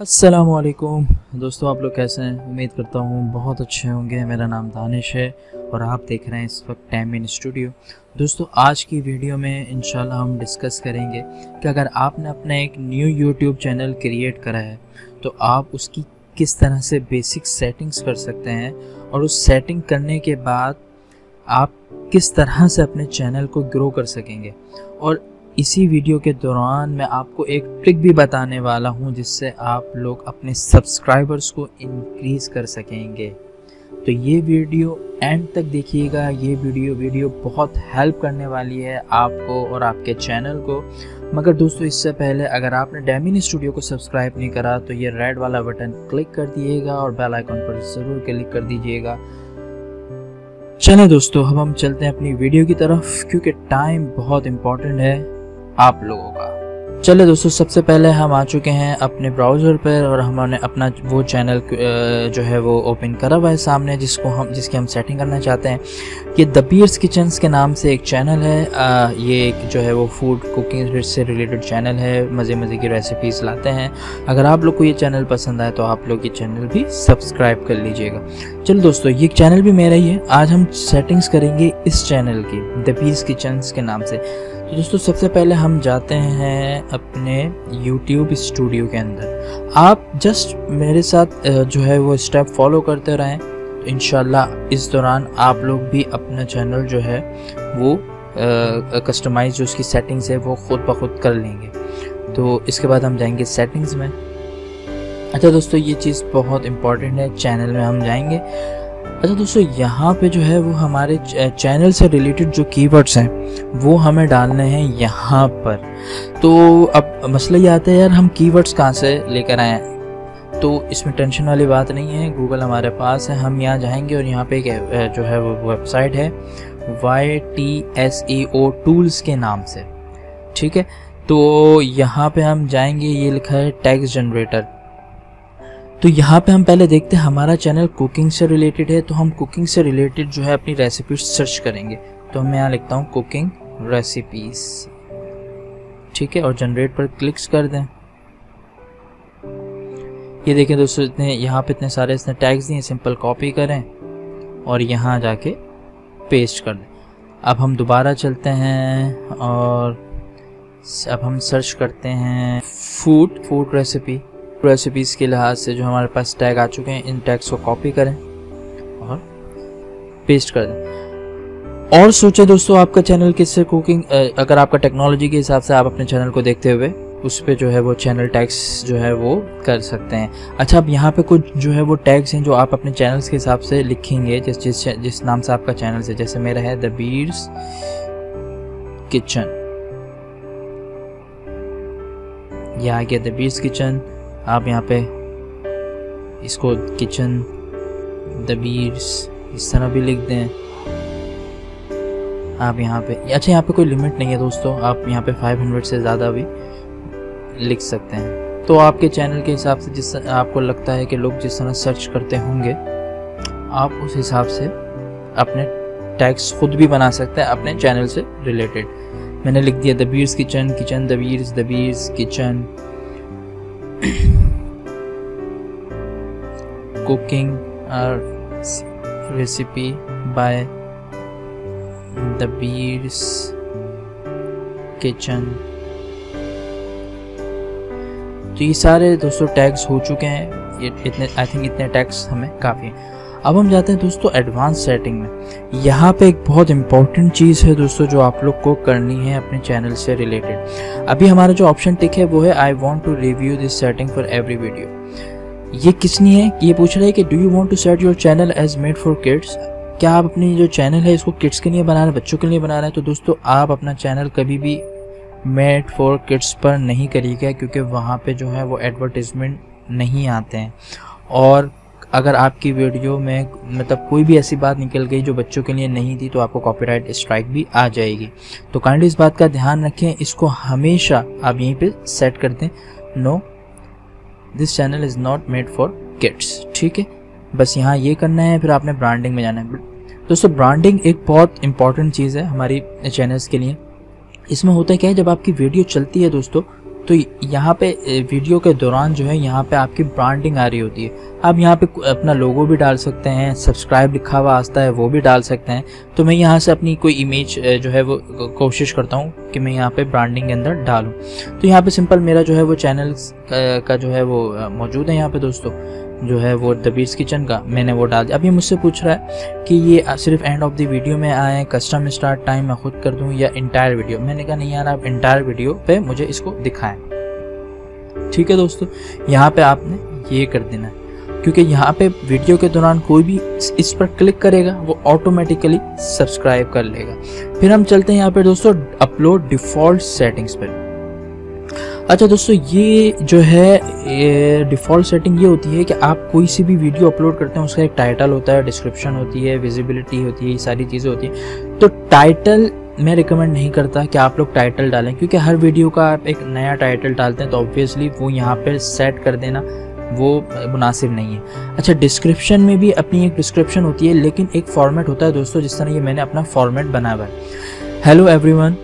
अस्सलामुअलैकुम दोस्तों, आप लोग कैसे हैं? उम्मीद करता हूँ बहुत अच्छे होंगे। मेरा नाम दानिश है और आप देख रहे हैं इस वक्त टाइम इन स्टूडियो। दोस्तों, आज की वीडियो में इंशाल्लाह हम डिस्कस करेंगे कि अगर आपने अपना एक न्यू यूट्यूब चैनल क्रिएट करा है तो आप उसकी किस तरह से बेसिक सेटिंग्स कर सकते हैं और उस सेटिंग करने के बाद आप किस तरह से अपने चैनल को ग्रो कर सकेंगे। और इसी वीडियो के दौरान मैं आपको एक ट्रिक भी बताने वाला हूं जिससे आप लोग अपने सब्सक्राइबर्स को इंक्रीज़ कर सकेंगे। तो ये वीडियो एंड तक देखिएगा। ये वीडियो बहुत हेल्प करने वाली है आपको और आपके चैनल को। मगर दोस्तों, इससे पहले अगर आपने टाइम इन स्टूडियो को सब्सक्राइब नहीं करा तो ये रेड वाला बटन क्लिक कर दिएगा और बेल आइकन पर ज़रूर क्लिक कर दीजिएगा। चलें दोस्तों, अब हम चलते हैं अपनी वीडियो की तरफ क्योंकि टाइम बहुत इम्पोर्टेंट है आप लोगों का। चले दोस्तों, सबसे पहले हम आ चुके हैं अपने ब्राउज़र पर और हमने अपना वो चैनल जो है वो ओपन करा हुआ है सामने, जिसकी हम सेटिंग करना चाहते हैं। ये द बीर्स किचन्स के नाम से एक चैनल है। ये एक जो है वो फूड कुकिंग से रिलेटेड चैनल है, मज़े की रेसिपीज़ लाते हैं। अगर आप लोग को ये चैनल पसंद आए तो आप लोग ये चैनल भी सब्सक्राइब कर लीजिएगा। चलो दोस्तों, ये चैनल भी मेरा ही है। आज हम सेटिंग्स करेंगे इस चैनल की, द बीर्स किचन्स के नाम से। तो दोस्तों, सबसे पहले हम जाते हैं अपने YouTube स्टूडियो के अंदर। आप जस्ट मेरे साथ जो है वो स्टेप फॉलो करते रहें तो इंशाल्लाह इस दौरान आप लोग भी अपना चैनल जो है वो कस्टमाइज जो उसकी सेटिंग्स है वो खुद ब खुद कर लेंगे। तो इसके बाद हम जाएंगे सेटिंग्स में। अच्छा दोस्तों, ये चीज़ बहुत इम्पॉर्टेंट है, चैनल में हम जाएंगे। अच्छा दोस्तों, यहाँ पे जो है वो हमारे चैनल से रिलेटेड जो कीवर्ड्स हैं वो हमें डालने हैं यहाँ पर। तो अब मसला ये आता है यार, हम कीवर्ड्स कहाँ से लेकर आए हैं? तो इसमें टेंशन वाली बात नहीं है, गूगल हमारे पास है। हम यहाँ जाएंगे और यहाँ पे एक जो है वो वेबसाइट है YTSEO टूल्स के नाम से, ठीक है। तो यहाँ पे हम जाएंगे, ये लिखा है टेक्स्ट जनरेटर। तो यहाँ पे हम पहले देखते हैं, हमारा चैनल कुकिंग से रिलेटेड है तो हम कुकिंग से रिलेटेड जो है अपनी रेसिपी सर्च करेंगे। तो मैं यहाँ लिखता हूँ कुकिंग रेसिपीज, ठीक है, और जनरेट पर क्लिक कर दें। ये देखें दोस्तों, इतने यहाँ पे इतने सारे इसने टैग्स दिए, सिंपल कॉपी करें और यहाँ जाके पेस्ट कर दें। अब हम दोबारा चलते हैं और अब हम सर्च करते हैं फूड रेसिपीज़ के लिहाज से जो हमारे पास टैग आ चुके हैं, इन टैग्स को कॉपी करें और पेस्ट कर दें। और सोचे दोस्तों, आपका चैनल किससे कुकिंग, अगर आपका टेक्नोलॉजी के हिसाब से आप अपने चैनल को देखते हुए उस पे जो है वो चैनल टैग्स जो है वो कर सकते हैं। अच्छा, अब यहाँ पे कुछ जो है वो टैग्स हैं जो आप अपने चैनल्स के हिसाब से लिखेंगे, जिस नाम से आपका चैनल है। जैसे मेरा है द बीर्स किचन, ये आ गया द बीर्स किचन। आप यहाँ पे इसको किचन द बीर्स इस तरह भी लिख दें आप यहाँ पे। अच्छा, यहाँ पे कोई लिमिट नहीं है दोस्तों, आप यहाँ पे 500 से ज़्यादा भी लिख सकते हैं। तो आपके चैनल के हिसाब से जिस आपको लगता है कि लोग जिस तरह सर्च करते होंगे, आप उस हिसाब से अपने टैग्स खुद भी बना सकते हैं अपने चैनल से रिलेटेड। मैंने लिख दिया the Beers kitchen, the Beers kitchen, cooking recipe by the Beers kitchen. तो ये सारे दोस्तों टैग्स हो चुके हैं। ये इतने, आई थिंक इतने टैग्स हमें काफ़ी हैं। अब हम जाते हैं दोस्तों एडवांस सेटिंग में। यहाँ पे एक बहुत इंपॉर्टेंट चीज़ है दोस्तों जो आप लोग को करनी है अपने चैनल से रिलेटेड। अभी हमारा जो ऑप्शन टिक है वो है I want to review this setting for every video. ये किसनी है? ये पूछ रहा है कि do you want to set your channel as made for kids. क्या आप अपनी जो चैनल है इसको किड्स के लिए बना रहे हैं, बच्चों के लिए बना रहे हैं? तो दोस्तों, आप अपना चैनल कभी भी मेड फॉर किड्स पर नहीं करिएगा क्योंकि वहाँ पे जो है वो एडवर्टीजमेंट नहीं आते हैं। और अगर आपकी वीडियो में मतलब कोई भी ऐसी बात निकल गई जो बच्चों के लिए नहीं थी तो आपको कॉपीराइट स्ट्राइक भी आ जाएगी। तो काइंडली इस बात का ध्यान रखें, इसको हमेशा आप यहीं पे सेट कर दें, no this channel is not made for kids, ठीक है। बस यहाँ ये करना है। फिर आपने ब्रांडिंग में जाना है। दोस्तों, ब्रांडिंग एक बहुत इंपॉर्टेंट चीज़ है हमारी चैनल्स के लिए। इसमें होता है क्या है, जब आपकी वीडियो चलती है दोस्तों तो यहाँ पे वीडियो के दौरान जो है यहाँ पे आपकी ब्रांडिंग आ रही होती है। आप यहाँ पे अपना लोगो भी डाल सकते हैं, सब्सक्राइब लिखा हुआ आता है वो भी डाल सकते हैं। तो मैं यहाँ से अपनी कोई इमेज जो है वो कोशिश करता हूँ कि मैं यहाँ पे ब्रांडिंग के अंदर डालूँ। तो यहाँ पे सिंपल मेरा जो है वो चैनल का जो है वो मौजूद है यहाँ पे दोस्तों, जो है वो द बीट्स किचन का मैंने वो डाल दिया। अब ये मुझसे पूछ रहा है कि ये सिर्फ एंड ऑफ द वीडियो में आए, कस्टम स्टार्ट टाइम मैं खुद कर दूं या इंटायर वीडियो। मैंने कहा नहीं यार, आप इंटायर वीडियो पे मुझे इसको दिखाएं। ठीक है दोस्तों, यहाँ पे आपने ये कर देना है, क्योंकि यहाँ पे वीडियो के दौरान कोई भी इस पर क्लिक करेगा वो ऑटोमेटिकली सब्सक्राइब कर लेगा। फिर हम चलते हैं यहाँ पे दोस्तों अपलोड डिफॉल्ट सेटिंग्स पर। अच्छा दोस्तों, ये जो है डिफ़ॉल्ट सेटिंग ये होती है कि आप कोई सी भी वीडियो अपलोड करते हैं उसका एक टाइटल होता है, डिस्क्रिप्शन होती है, विजिबिलिटी होती है, ये सारी चीज़ें होती हैं। तो टाइटल मैं रिकमेंड नहीं करता कि आप लोग टाइटल डालें, क्योंकि हर वीडियो का आप एक नया टाइटल डालते हैं तो ऑब्वियसली वो यहाँ पर सेट कर देना वो मुनासिब नहीं है। अच्छा, डिस्क्रिप्शन में भी अपनी एक डिस्क्रिप्शन होती है, लेकिन एक फॉर्मेट होता है दोस्तों, जिस तरह ये मैंने अपना फॉर्मेट बनाया हुआ है। Hello everyone,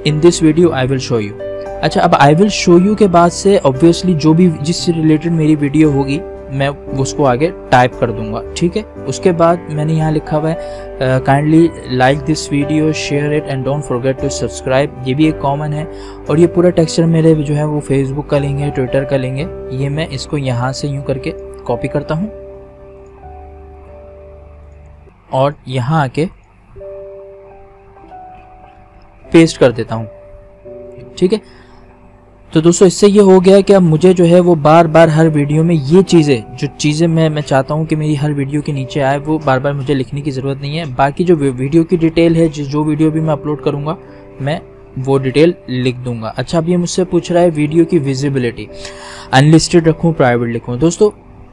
in this video I will show you. अच्छा, अब आई विल शो यू के बाद से ऑब्वियसली जो भी जिससे रिलेटेड मेरी वीडियो होगी मैं उसको आगे टाइप कर दूंगा। ठीक है, उसके बाद मैंने यहाँ लिखा हुआ है kindly like this video, share it and don't forget to subscribe. ये भी एक कॉमन है। और ये पूरा टेक्सचर मेरे जो है वो फेसबुक का लिंक है, ट्विटर का लिंक है। ये मैं इसको यहाँ से यूँ करके कॉपी करता हूँ और यहाँ आके पेस्ट कर देता हूँ। ठीक है, तो दोस्तों इससे ये हो गया कि अब मुझे जो है वो बार बार हर वीडियो में ये चीज़ें मैं चाहता हूँ कि मेरी हर वीडियो के नीचे आए, वो बार बार मुझे लिखने की ज़रूरत नहीं है। बाकी जो वीडियो की डिटेल है, जो वीडियो भी मैं अपलोड करूँगा मैं वो डिटेल लिख दूंगा। अच्छा, अब ये मुझसे पूछ रहा है वीडियो की विजिबिलिटी अनलिस्टेड रखूँ, प्राइवेट लिखूँ। दोस्तों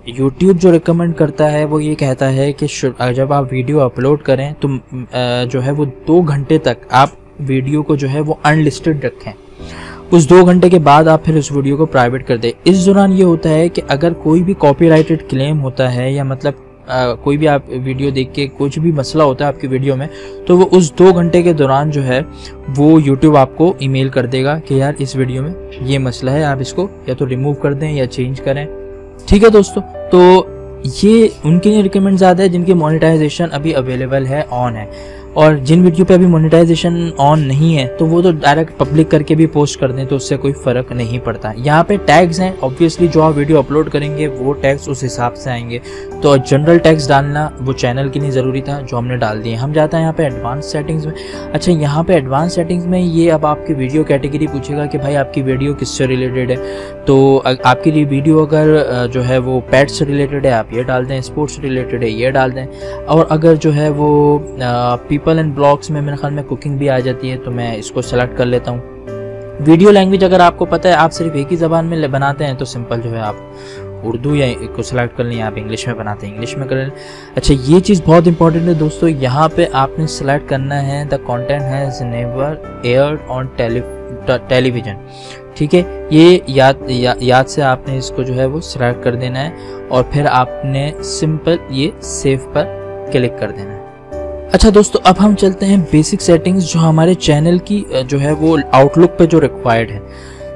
यूट्यूब जो रिकमेंड करता है वो ये कहता है कि जब आप वीडियो अपलोड करें तो जो है वो 2 घंटे तक आप वीडियो को जो है वो अनलिस्टेड रखें। उस 2 घंटे के बाद आप फिर उस वीडियो को प्राइवेट कर दें। इस दौरान ये होता है कि अगर कोई भी कॉपीराइटेड क्लेम होता है या मतलब कोई भी आप वीडियो देख के कुछ भी मसला होता है आपकी वीडियो में, तो वो उस 2 घंटे के दौरान जो है वो यूट्यूब आपको ईमेल कर देगा कि यार इस वीडियो में ये मसला है, आप इसको या तो रिमूव कर दें या चेंज करें। ठीक है दोस्तों, तो ये उनके लिए रिकमेंड ज़्यादा है जिनकी मोनेटाइजेशन अभी अवेलेबल है, ऑन है। और जिन वीडियो पे अभी मोनेटाइजेशन ऑन नहीं है तो वो तो डायरेक्ट पब्लिक करके भी पोस्ट कर दें तो उससे कोई फ़र्क नहीं पड़ता। यहाँ पे टैग्स हैं, ऑब्वियसली जो आप वीडियो अपलोड करेंगे वो टैग्स उस हिसाब से आएंगे। तो जनरल टैग्स डालना वो चैनल के लिए ज़रूरी था, जो हमने डाल दिए। हम जाते हैं यहाँ पे एडवांस सेटिंग्स में। अच्छा, यहाँ पे एडवांस सेटिंग्स में ये अब आपकी वीडियो कैटेगरी पूछेगा कि भाई आपकी वीडियो किससे रिलेटेड है। तो आपके लिए वीडियो अगर जो है वो पेट से रिलेटेड है आप ये डाल दें, स्पोर्ट्स से रिलेटेड है ये डाल दें। और अगर जो है वो पीपल एंड ब्लॉग्स में मेरे ख्याल में कुकिंग भी आ जाती है तो मैं इसको सेलेक्ट कर लेता हूँ। वीडियो लैंग्वेज अगर आपको पता है, आप सिर्फ एक ही ज़बान में बनाते हैं तो सिंपल जो है आप उर्दू या को सिलेक्ट कर लें, आप इंग्लिश में बनाते हैं इंग्लिश में कर लें। अच्छा, ये चीज़ बहुत इंपॉर्टेंट है दोस्तों, यहाँ पे आपने सेलेक्ट करना है the content has never aired on television. ठीक है, ये याद से आपने इसको जो है वो सिलेक्ट कर देना है और फिर आपने सिंपल ये सेव पर क्लिक कर देना है। अच्छा दोस्तों, अब हम चलते हैं बेसिक सेटिंग्स जो हमारे चैनल की जो है वो आउटलुक पे जो रिक्वायर्ड है।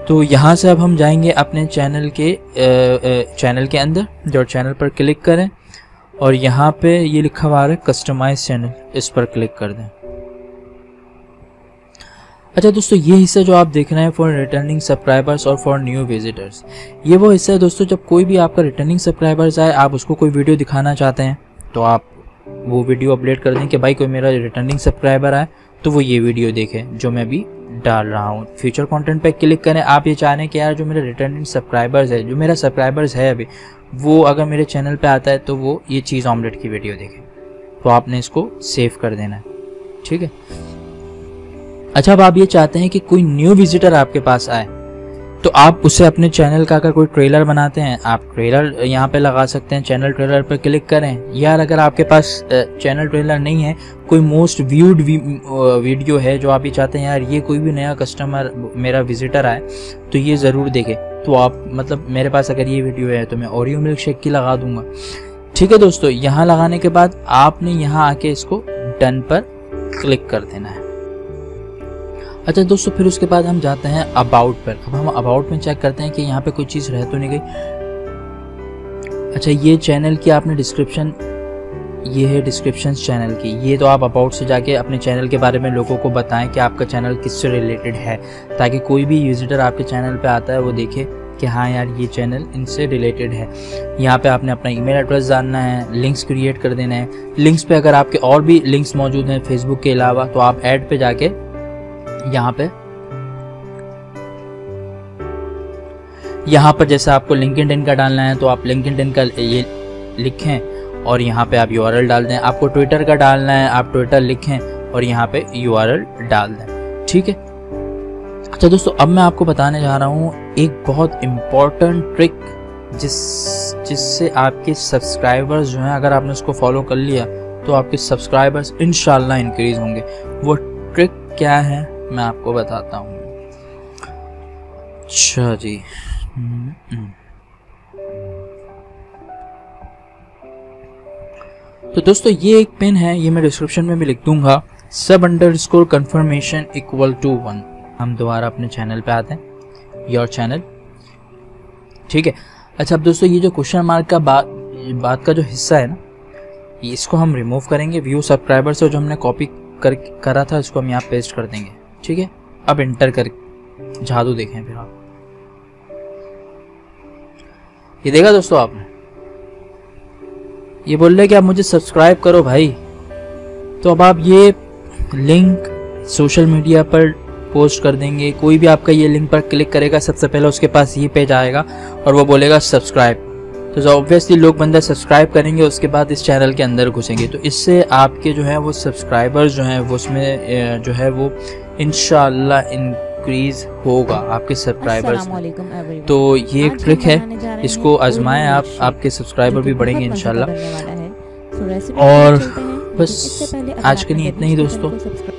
तो यहाँ से अब हम जाएंगे अपने चैनल के अंदर, जो चैनल पर क्लिक करें और यहाँ पे ये लिखा हुआ है कस्टमाइज चैनल, इस पर क्लिक कर दें। अच्छा दोस्तों, ये हिस्सा जो आप देख रहे हैं फॉर रिटर्निंग सब्सक्राइबर्स और फॉर न्यू विजिटर्स, ये वो हिस्सा है दोस्तों जब कोई भी आपका रिटर्निंग सब्सक्राइबर्स आए, आप उसको कोई वीडियो दिखाना चाहते हैं तो आप वो वीडियो अपलोड कर दें कि भाई कोई मेरा रिटर्निंग सब्सक्राइबर आए तो वो ये वीडियो देखे जो मैं अभी डाल रहा हूँ। फ्यूचर कंटेंट पे क्लिक करें। आप ये चाह रहे हैं कि यार जो मेरे रिटर्निंग सब्सक्राइबर्स है, जो मेरा सब्सक्राइबर्स है अभी, वो अगर मेरे चैनल पे आता है तो वो ये चीज़ ऑमलेट की वीडियो देखे, तो आपने इसको सेव कर देना है। ठीक है। अच्छा, अब आप ये चाहते हैं कि कोई न्यू विजिटर आपके पास आए तो आप उसे अपने चैनल का अगर कोई ट्रेलर बनाते हैं, आप ट्रेलर यहाँ पे लगा सकते हैं, चैनल ट्रेलर पर क्लिक करें। यार अगर आपके पास चैनल ट्रेलर नहीं है, कोई मोस्ट व्यूड वीडियो है जो आप ये चाहते हैं यार ये कोई भी नया कस्टमर मेरा विजिटर आए तो ये ज़रूर देखे, तो आप मतलब मेरे पास अगर ये वीडियो है तो मैं ओरियो मिल्क शेक की लगा दूंगा। ठीक है दोस्तों, यहाँ लगाने के बाद आपने यहाँ आके इसको डन पर क्लिक कर देना है। अच्छा दोस्तों, फिर उसके बाद हम जाते हैं अबाउट पर। अब हम अबाउट में चेक करते हैं कि यहाँ पे कोई चीज़ रह तो नहीं गई। अच्छा, ये चैनल की आपने डिस्क्रिप्शन, ये है डिस्क्रिप्शन चैनल की। ये तो आप अबाउट से जाके अपने चैनल के बारे में लोगों को बताएं कि आपका चैनल किससे रिलेटेड है, ताकि कोई भी विजिटर आपके चैनल पे आता है वो देखे कि हाँ यार ये चैनल इनसे रिलेटेड है। यहाँ पे आपने अपना ईमेल एड्रेस डालना है, लिंक्स क्रिएट कर देना है। लिंक्स पे अगर आपके और भी लिंक्स मौजूद हैं फेसबुक के अलावा, तो आप ऐड पे जाके यहाँ पर जैसे आपको लिंक्डइन का डालना है तो आप लिंक्डइन का ये लिखें और यहाँ पे आप यूआरएल डाल दें। आपको ट्विटर का डालना है, आप ट्विटर लिखें और यहाँ पे यूआरएल डाल दें। ठीक है। अच्छा दोस्तों, अब मैं आपको बताने जा रहा हूँ एक बहुत इम्पोर्टेंट ट्रिक जिससे आपके सब्सक्राइबर्स जो हैं, अगर आपने उसको फॉलो कर लिया तो आपके सब्सक्राइबर्स इंशाल्लाह इंक्रीज होंगे। वो ट्रिक क्या है मैं आपको बताता हूँ। अच्छा जी, तो दोस्तों ये एक पिन है, ये मैं डिस्क्रिप्शन में भी लिख दूंगा, sub_confirmation = 1। हम दोबारा अपने चैनल पे आते हैं, योर चैनल। ठीक है। अच्छा अब दोस्तों, ये जो क्वेश्चन मार्क का बात का जो हिस्सा है ना, इसको हम रिमूव करेंगे। व्यू सब्सक्राइबर से जो हमने कॉपी करा था, इसको हम यहाँ पेस्ट कर देंगे। ठीक है। अब इंटर कर जादू देखें फिर आप, ये देखा दोस्तों आपने, ये बोल रहे कि आप मुझे सब्सक्राइब करो भाई। तो अब आप ये लिंक सोशल मीडिया पर पोस्ट कर देंगे, कोई भी आपका ये लिंक पर क्लिक करेगा, सबसे पहले उसके पास ये पेज आएगा और वो बोलेगा सब्सक्राइब। तो ऑब्वियसली लोग बंदा सब्सक्राइब करेंगे, उसके बाद इस चैनल के अंदर घुसेंगे। तो इससे आपके जो है वो सब्सक्राइबर्स जो हैं वो उसमें जो है वो इंशाल्लाह इंक्रीज होगा, आपके सब्सक्राइबर्स। तो ये एक ट्रिक है, इसको आजमाएं आप, आपके सब्सक्राइबर भी बढ़ेंगे इंशाल्लाह। और बस आज के लिए इतना ही दोस्तों।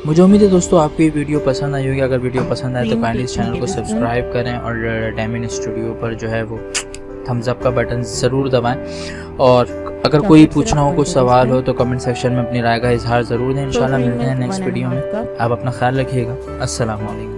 मुझे उम्मीद है दोस्तों आपको ये वीडियो पसंद आई होगी। अगर वीडियो पसंद आए तो काइंडली इस चैनल को सब्सक्राइब करें और डायमंड स्टूडियो पर जो है वो थम्स अप का बटन ज़रूर दबाएं। और अगर कोई पूछना हो, कुछ सवाल हो तो कमेंट सेक्शन में अपनी राय का इजहार ज़रूर दें। इंशाल्लाह मिलते हैं नेक्स्ट वीडियो में। आप अपना ख्याल रखिएगा। अस्सलाम वालेकुम।